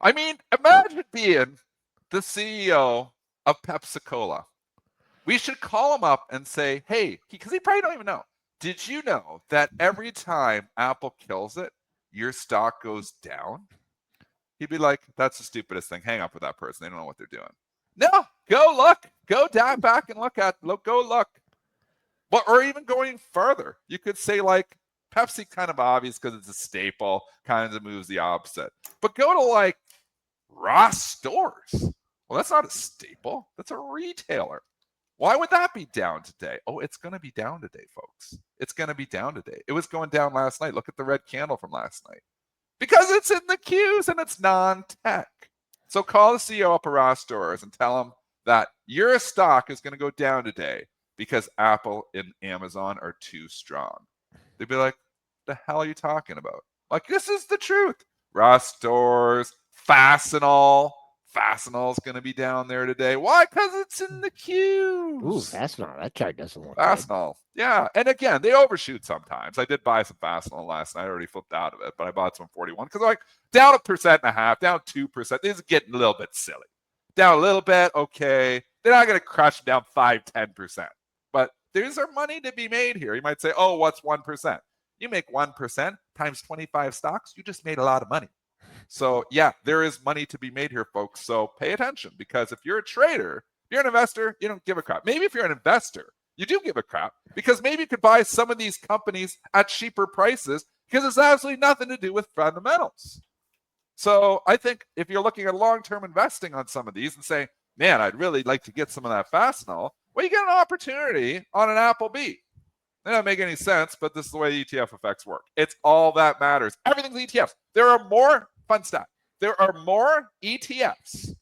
I mean, imagine being the CEO of Pepsi-Cola. We should call him up and say, hey, because he probably don't even know. Did you know that every time Apple kills it, your stock goes down? He'd be like, that's the stupidest thing. Hang up with that person. They don't know what they're doing. No, go look. Go down back and go look. But, or even going further, you could say like Pepsi, kind of obvious because it's a staple, kind of moves the opposite. But go to like Ross Stores. Well, that's not a staple. That's a retailer. Why would that be down today? Oh, it's going to be down today, folks. It's going to be down today. It was going down last night. Look at the red candle from last night. Because it's in the queues and it's non-tech. So call the CEO up at Ross Stores and tell him that your stock is going to go down today because Apple and Amazon are too strong. They'd be like, the hell are you talking about? Like, this is the truth. Ross Stores, Fastenal. Fastenal's going to be down there today. Why? Because it's in the queues. Ooh, Fastenal. That chart doesn't look Fastenal. Good. Yeah. And again, they overshoot sometimes. I did buy some Fastenal last night. I already flipped out of it, but I bought some 41 because like down 1.5%, down 2%. This is getting a little bit silly. Down a little bit, okay. They're not going to crush down 5-10%. But there's money to be made here. You might say, oh, what's 1%? You make 1% times 25 stocks, you just made a lot of money. So yeah, there is money to be made here, folks. So pay attention, because if you're a trader, if you're an investor, you don't give a crap. Maybe if you're an investor, you do give a crap, because maybe you could buy some of these companies at cheaper prices because it's absolutely nothing to do with fundamentals. So I think if you're looking at long-term investing on some of these and saying, man, I'd really like to get some of that Fastenal, well, you get an opportunity on an Apple B. That doesn't make any sense, but this is the way ETF effects work. It's all that matters. Everything's ETFs. There are more, fun stat, there are more ETFs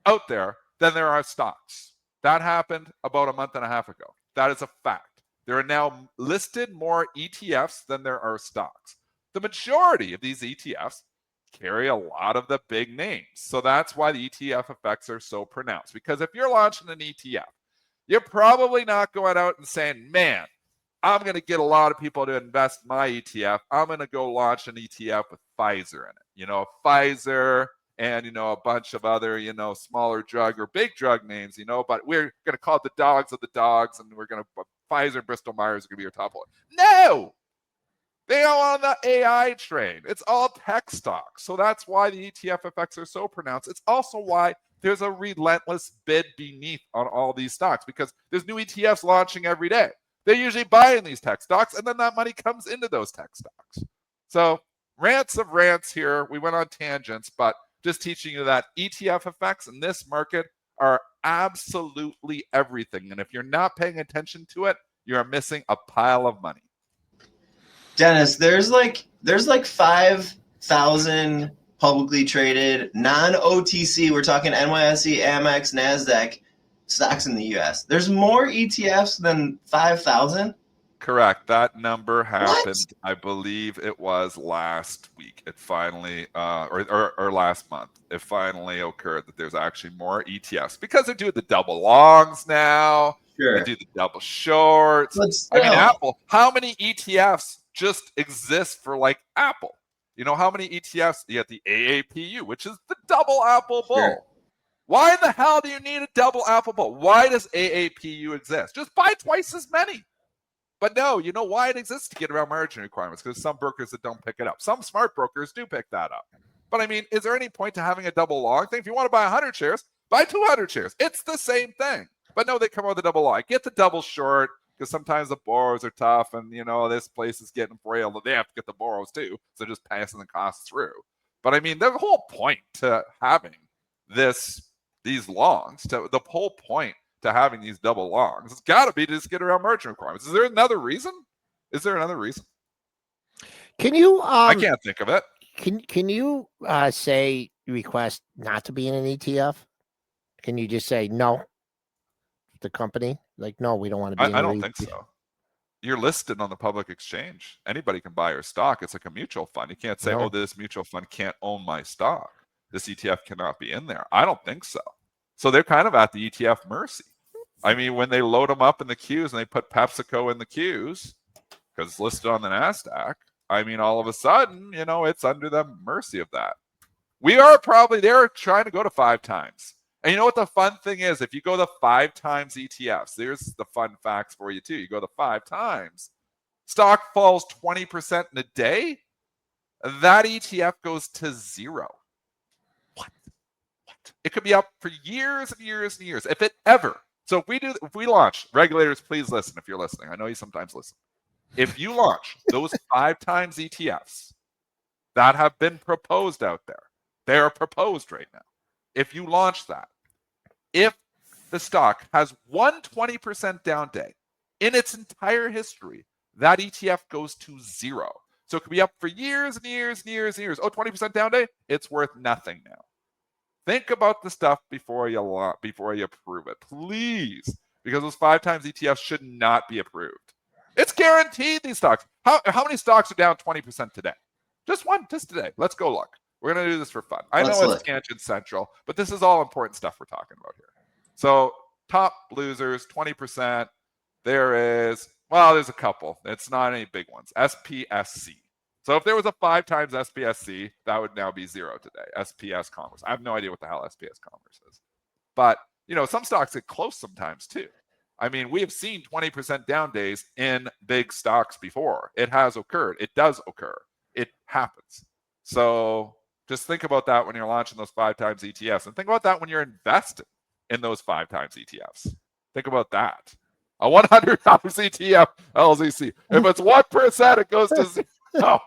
out there than there are stocks. That happened about a month and a half ago. That is a fact. There are now listed more ETFs than there are stocks. The majority of these ETFs carry a lot of the big names. So that's why the ETF effects are so pronounced. Because if you're launching an ETF, you're probably not going out and saying, man, I'm going to get a lot of people to invest my ETF. I'm going to go launch an ETF with Pfizer in it. You know, Pfizer and, a bunch of other, smaller drug or big drug names, but we're going to call it the dogs of the dogs, and we're going to, Pfizer and Bristol Myers are going to be your top one. No! They are on the AI train. It's all tech stocks. So that's why the ETF effects are so pronounced. It's also why there's a relentless bid beneath on all these stocks, because there's new ETFs launching every day. They're usually buying these tech stocks, and then that money comes into those tech stocks. So rants of rants here. We went on tangents, but just teaching you that ETF effects in this market are absolutely everything. And if you're not paying attention to it, you're missing a pile of money. Dennis, there's like 5,000 publicly traded non-OTC. We're talking NYSE, Amex, NASDAQ stocks in the U.S. There's more ETFs than 5,000? Correct. That number happened, what? I believe it was last week. It finally, or last month, it finally occurred that there's actually more ETFs, because they're doing the double longs now. Sure. They do the double shorts. I mean, Apple, how many ETFs just exist for like Apple? How many ETFs? You have the AAPU, which is the double Apple bull. Sure. Why in the hell do you need a double Apple bull? Why does AAPU exist? Just buy twice as many. But no, you know why it exists? To get around margin requirements, because some brokers that don't pick it up. Some smart brokers do pick that up. But I mean, is there any point to having a double long thing? If you want to buy 100 shares, buy 200 shares. It's the same thing. But no, they come out with a double long. Get the double short, because sometimes the borrows are tough, and this place is getting frail. They have to get the borrows too, so just passing the costs through. But I mean, the whole point to having these longs, the whole point to having these double longs, it's got to be to just get around margin requirements. Is there another reason? Can you? I can't think of it. Can you say request not to be in an ETF? Can you just say no? The company, like, no, we don't want to be. I don't think so. You're listed on the public exchange. Anybody can buy your stock. It's like a mutual fund. You can't say, oh, this mutual fund can't own my stock. This ETF cannot be in there. I don't think so. So they're kind of at the ETF mercy. I mean, when they load them up in the queues and they put PepsiCo in the queues because it's listed on the NASDAQ, I mean, all of a sudden, it's under the mercy of that. They're trying to go to 5 times. And you know what the fun thing is? If you go to 5 times ETFs, there's the fun facts for you too. You go to 5 times, stock falls 20% in a day, that ETF goes to 0. What? It could be up for years and years and years. If we launch, regulators, please listen if you're listening. I know you sometimes listen. If you launch those 5 times ETFs that have been proposed out there, they are proposed right now. If you launch that, if the stock has 120% down day in its entire history, that ETF goes to 0. So it could be up for years and years and years and years. Oh, 20% down day, it's worth nothing now. Think about the stuff before you approve it, please, because those 5 times ETFs should not be approved. It's guaranteed, these stocks. How many stocks are down 20% today? Just one, just today. Let's go look. We're going to do this for fun. I know it's tangent central, but this is all important stuff we're talking about here. So top losers, 20%. There's a couple. It's not any big ones. SPSC. So if there was a 5 times SPSC, that would now be 0 today. SPS Commerce. I have no idea what the hell SPS Commerce is. But, some stocks get close sometimes too. I mean, we have seen 20% down days in big stocks before. It has occurred. It does occur. It happens. So just think about that when you're launching those 5 times ETFs, and think about that when you're investing in those 5 times ETFs. Think about that. A $100 ETF LZC. If it's 1%, it goes to 0. Oh,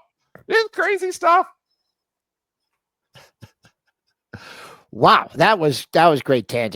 it's crazy stuff. Wow, that was great tangent.